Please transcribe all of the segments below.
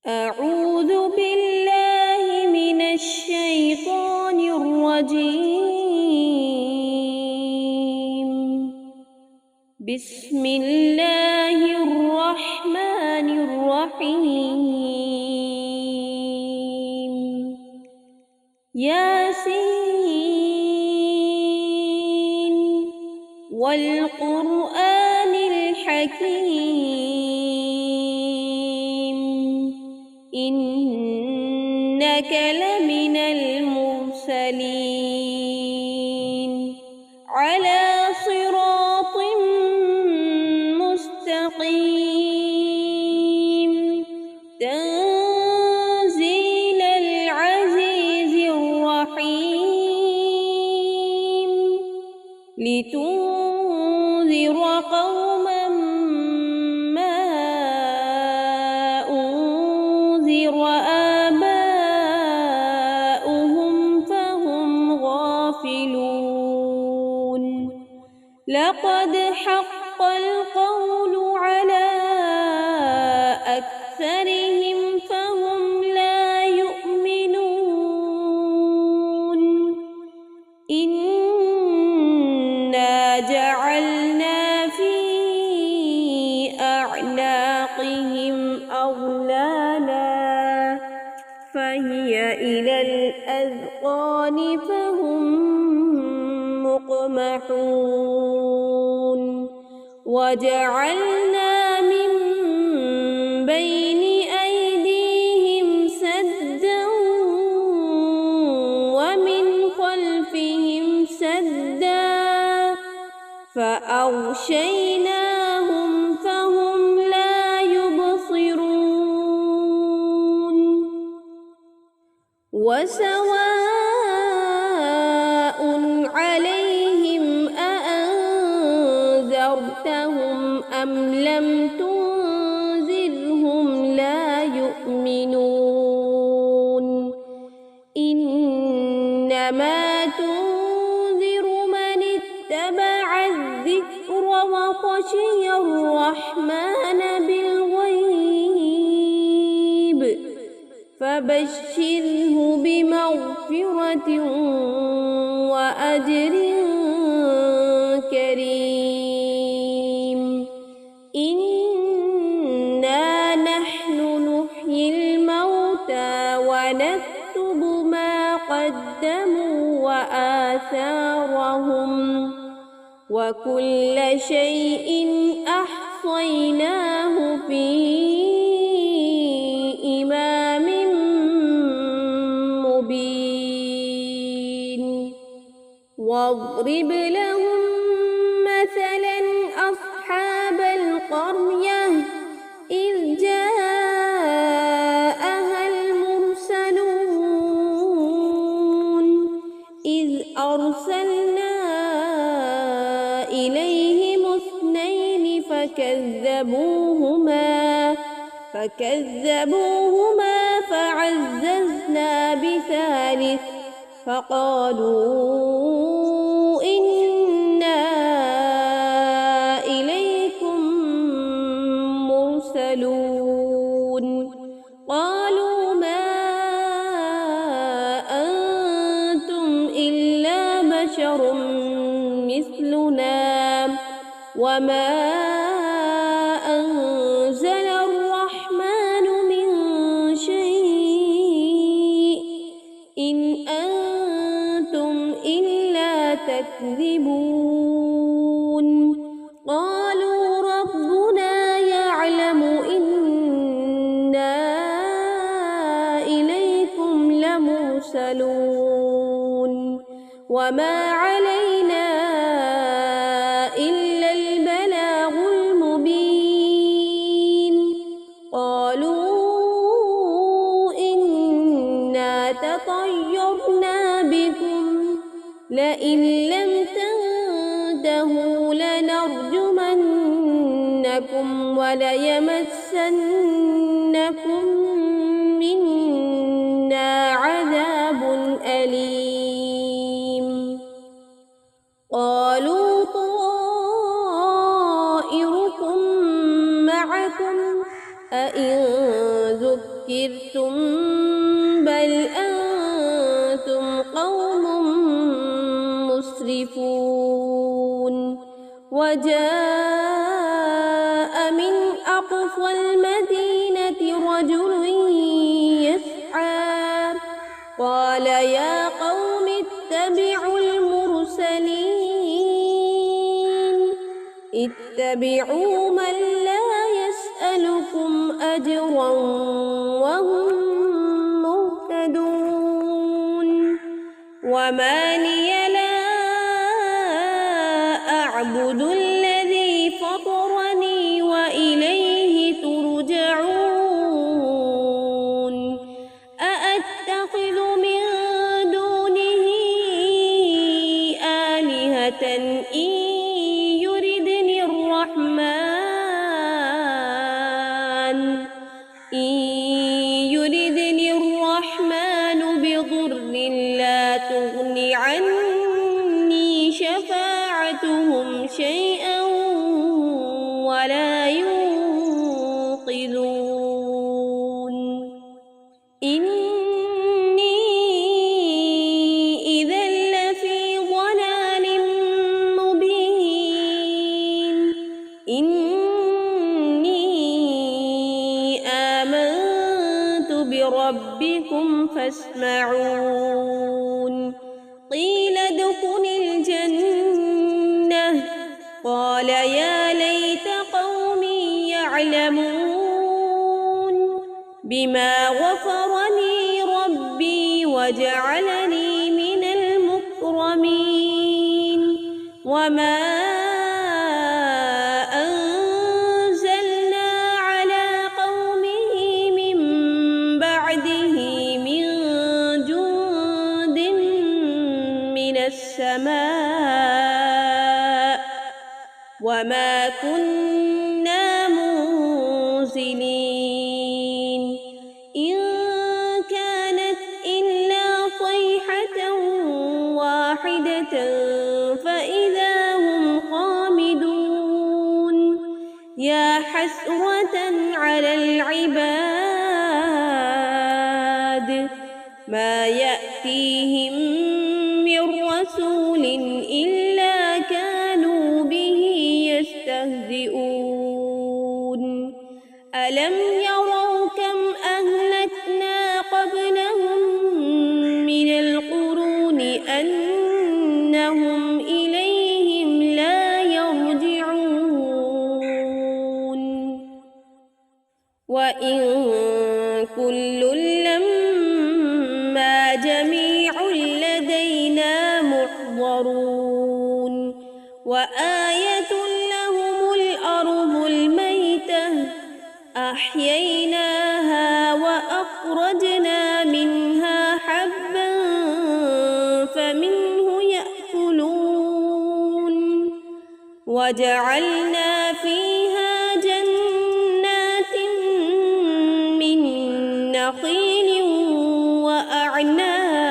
أعوذ بالله من الشيطان الرجيم. بسم الله الرحمن الرحيم. ياسين والقرآن الحكيم إنك لمن المرسلين على صراط مستقيم تنزيل العزيز الرحيم لتنذر قوما ما أنذر آباؤهم فهم غافلون. لقد حق القول على أكثرهم فهم لا يؤمنون. إنا جعلنا في أعناقهم أغلالا فهي إلى الأذقان فهم مقمحون. وجعلنا من بين أيديهم سدا ومن خلفهم سدا فأغشيناهم فهم لا يبصرون. وسواء عليهم أأنذرتهم أم لم تنذرهم لا يؤمنون. إنما تنذر من اتبع الذكر وخشي الرحمن بالغيب فبشره بمغفرة وأجر كريم. إنا نحن نحيي الموتى ونكتب ما قدموا وآثارهم وكل شيء أحصيناه في إمام مبين. واضرب لهم مثلا أصحاب القرية إذ جاءها المرسلون إذ أرسلنا إليهم اثنين فكذبوهما فعززنا بثالث فقالوا إنا إليكم مرسلون. قالوا ما أنتم إلا بشر مثلنا وما أنزل الرحمن من شيء إن أنتم إلا تكذبون. قالوا ربنا يعلم إنا إليكم لمرسلون وما علينا إلا البلاغ المبين. قالوا إنا تطيرنا بكم لئن لم تنتهوا لنرجمنكم وليمسنكم منا عذاب أليم. قالوا طائركم معكم أئن ذكرتم ذكرتم بل أنتم قوم مسرفون وجاء من أقصى المدينة رجل يسعى قال يا قوم اتبعوا المرسلين اتبعوا من لا يسألكم أجرا وهم مهتدون وما لي لا أعبد الذي فطرني وإليه ترجعون أأتخذ من دونه آلهة إن يردني الرحمن بضر لا تغن عني شفاعتهم شيئا ولا ينقذون إني إذا لفي ضلال مبين بربكم فاسمعون قيل ادخل الجنة قال يا ليت قومي يعلمون بما غفر لي ربي وجعلني من المكرمين وما السماء وما كنا منزلين إن كانت إلا صيحة واحدة فإذا هم خامدون يا حسرة على العباد ما يأتيهم رسول إلا كانوا به يستهزئون ألم يروا كم أهلكنا قبلهم من القرون أنهم إليهم لا يرجعون وإن كل لما جميع لدينا محضرون وآية لهم الأرض الميتة أحييناها وأخرجنا منها حبا فمنه يأكلون وجعلنا فيها جنات من نخيل وأعناب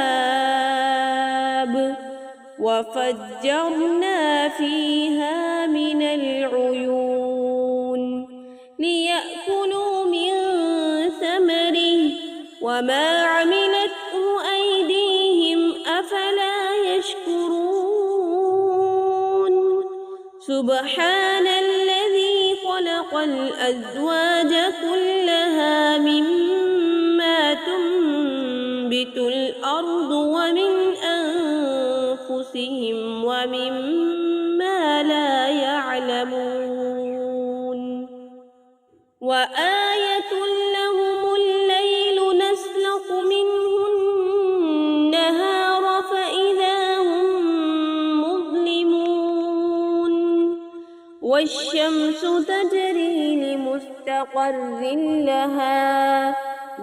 وفجرنا فيها من العيون ليأكلوا من ثمره وما عملته أيديهم أفلا يشكرون سبحان الذي خلق الأزواج كلها مما تنبت الأرض ومن أنفسهم ومما لا يعلمون وآية لهم الليل نسلق منه النهار فإذا هم مظلمون والشمس تجري لمستقر لها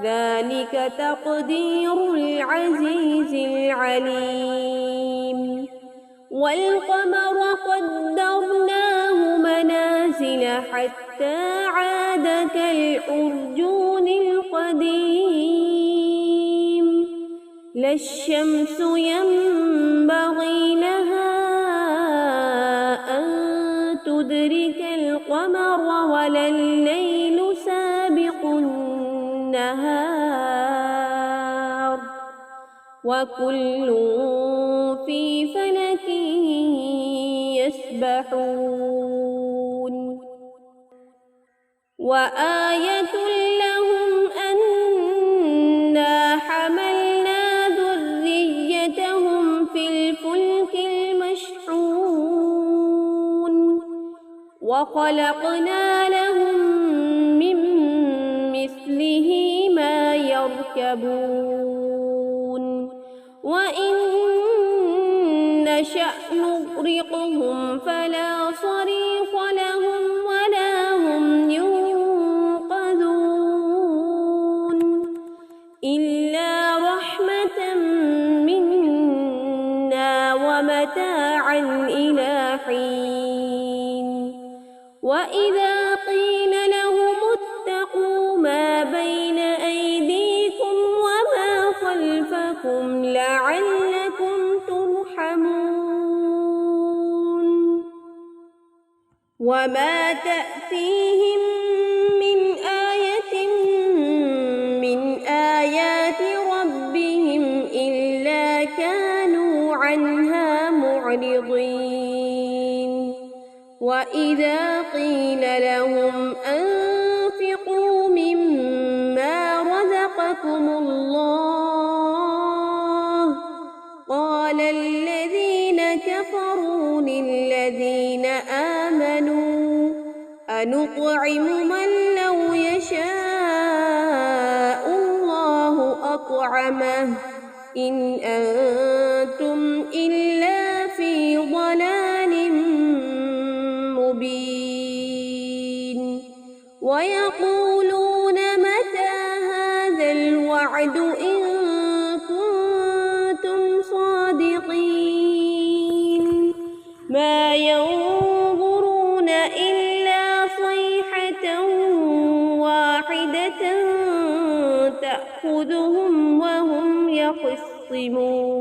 ذلك تقدير العزيز العليم والقمر قدرناه منازل حتى عاد كالعرجون القديم لا الشمس ينبغي لها أن تدرك القمر ولا الليل سابق النهار والنهار وكل في فلك يسبحون وآية لهم أنا حملنا ذريتهم في الفلك المشحون وخلقنا لهم من مثله ما يركبون وإن نشأ نغرقهم فلا صريخ لهم ولا هم ينقذون إلا رحمة منا ومتاعا إلى حين وإذا قيل لهم اتقوا ما بين أيديكم وما خلفكم لعلكم ترحمون وما تأتيهم من آية من آيات ربهم إلا كانوا عنها معرضين وإذا قيل لهم أنفقوا مما رزقكم الله قال الذين كفروا للذين آمنوا أنطعم من لو يشاء الله أطعمه إن أنتم إلا في ضلال مبين ويقولون متى هذا الوعد إن كنتم صادقين ما ينظرون إلا صيحة واحدة تأخذهم وهم يخصمون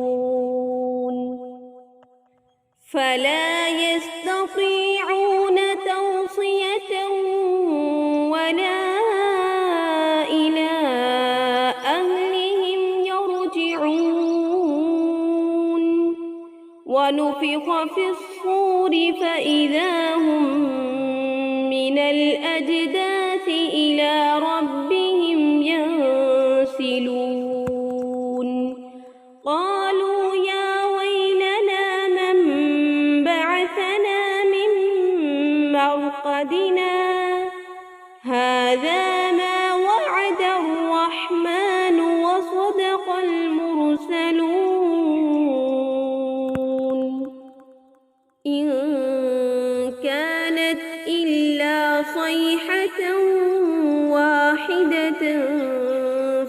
فلا يستطيعون توصية ولا إلى أهلهم يرجعون ونفخ في الصور فإذا هم من الأجداث إلى ربهم ينسلون قالوا يا ويلنا من بعثنا من مرقدنا هذا ما وعد الرحمن وصدق المرسلون إن كانت إلا صيحة واحدة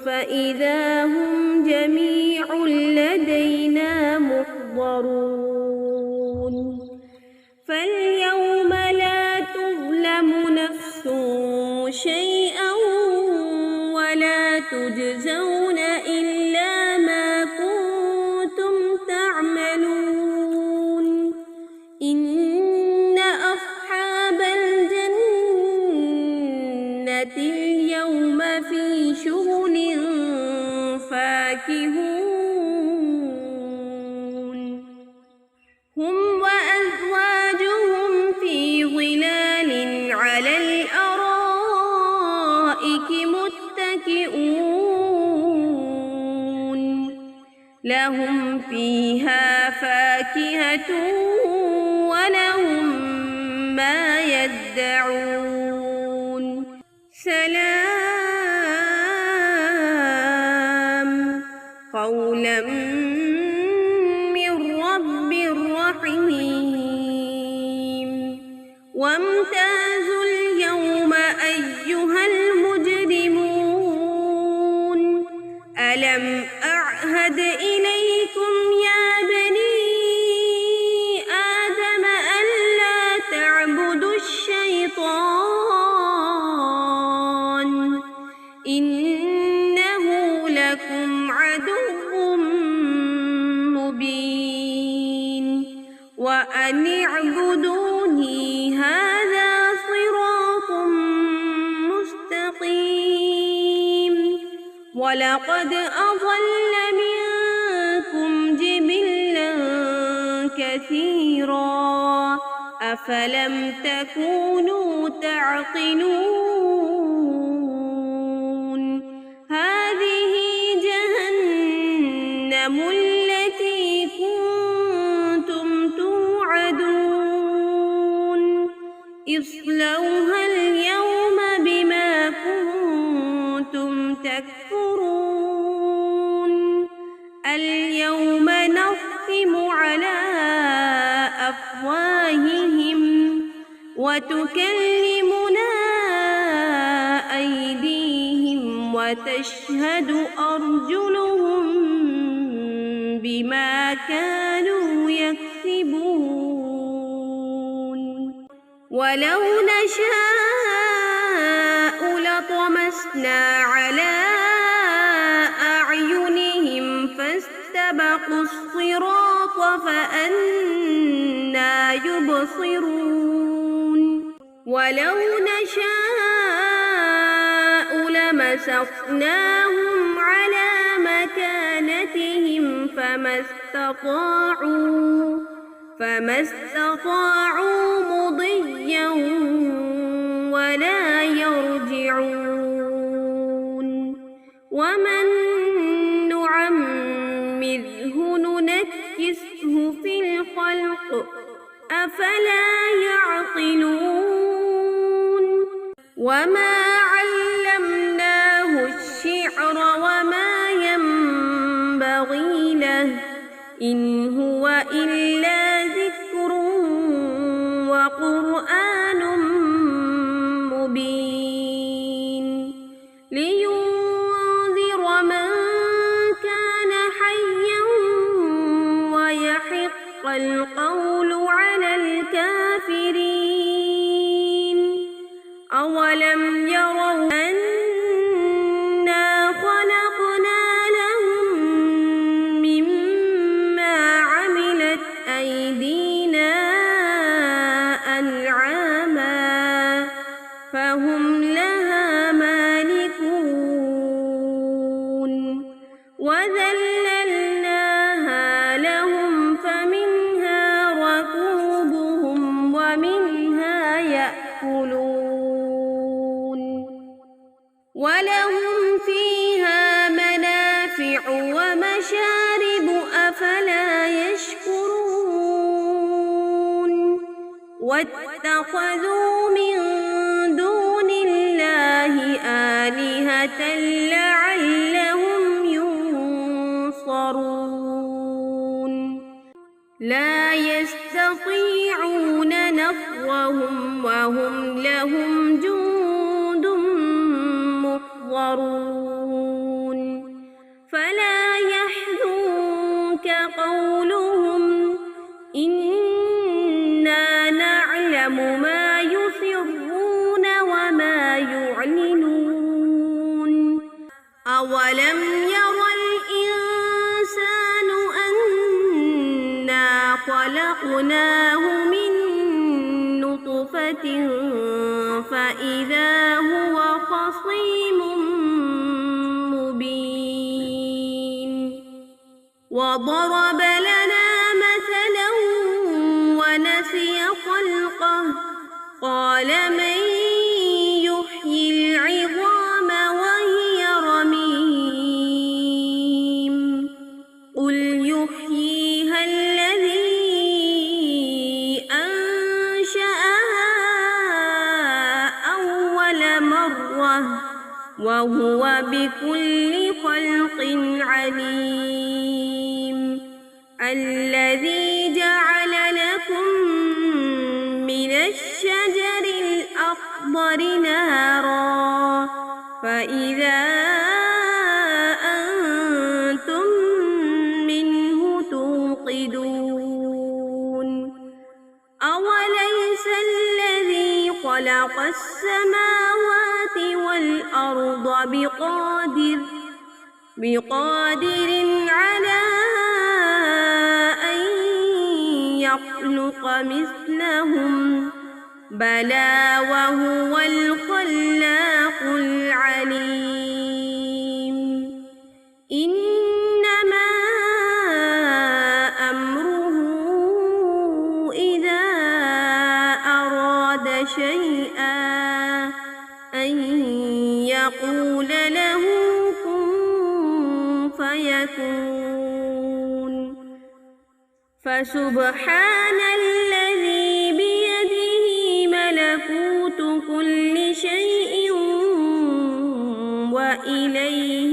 فإذا هم جميع لدينا محضرون فاليوم لا تظلم نفس شيئا ولا تجزون إلا ما كنتم تعملون إن أصحاب الجنة اليوم في شغل فاكهون هم وأزواجهم في ظلال على الأرائك متكئون لهم فيها فاكهة ولهم ما يدعون سلام قولا من رب رحيم وامتازوا اليوم أيها المجرمون ألم أعهد إليكم يا بني آدم ألا تعبدوا الشيطان إنه لكم عدو مبين وأن اعبدوني هذا صراط مستقيم ولقد أضل منكم جبلا كثيرا أفلم تكونوا تعقلون هذه جهنم التي كنتم توعدون اصلوها اليوم بما كنتم تكفرون اليوم نختم على أفواههم وتكلمنا أيديهم وتشهد أرجلهم بما كانوا يكسبون ولو نشاء لطمسنا على أعينهم فاستبقوا الصراط فأنى يبصرون ولو نشاء لمسخناهم على مكانتهم فما استطاعوا مضيا ولا يرجعون ومن نعمره ننكسه في الخلق أفلا يعقلون وما علمناه الشعر وما ينبغي له إن هو إلا ذكر وقرآن مبين لينذر من كان حيا ويحق القول على الكافرين أولم يروا أنا خلقنا لهم مما عملت أيدينا أنعاما فهم لها مالكون وذللناها لهم فمنها ركوبهم ومنها يأكلون ولهم فيها منافع ومشارب أفلا يشكرون واتخذوا من دون الله آلهة لعلهم ينصرون لا يستطيعون نصرهم وهم لهم جند محضرون فلا يحزنك قولهم إنا نعلم ما يسرون وما يعلنون أولم ير الإنسان أنا خلقناه من نطفة فإذا هو خصيم مبين وضرب لنا مثلا ونسي خلقه قال من يحيي العظام وهي رميم قل يحييها الذي أنشأها أول مرة وهو بكل خلق عليم الذي جعل لكم من الشجر الأخضر نارا فإذا أنتم منه توقدون أوليس الذي خلق السماوات والأرض بقادر على أن يخلق مثلهم بلى وهو الخلاق العليم شيئا أن يقول له كن فيكون. فسبحان الذي بيده ملكوت كل شيء وإليه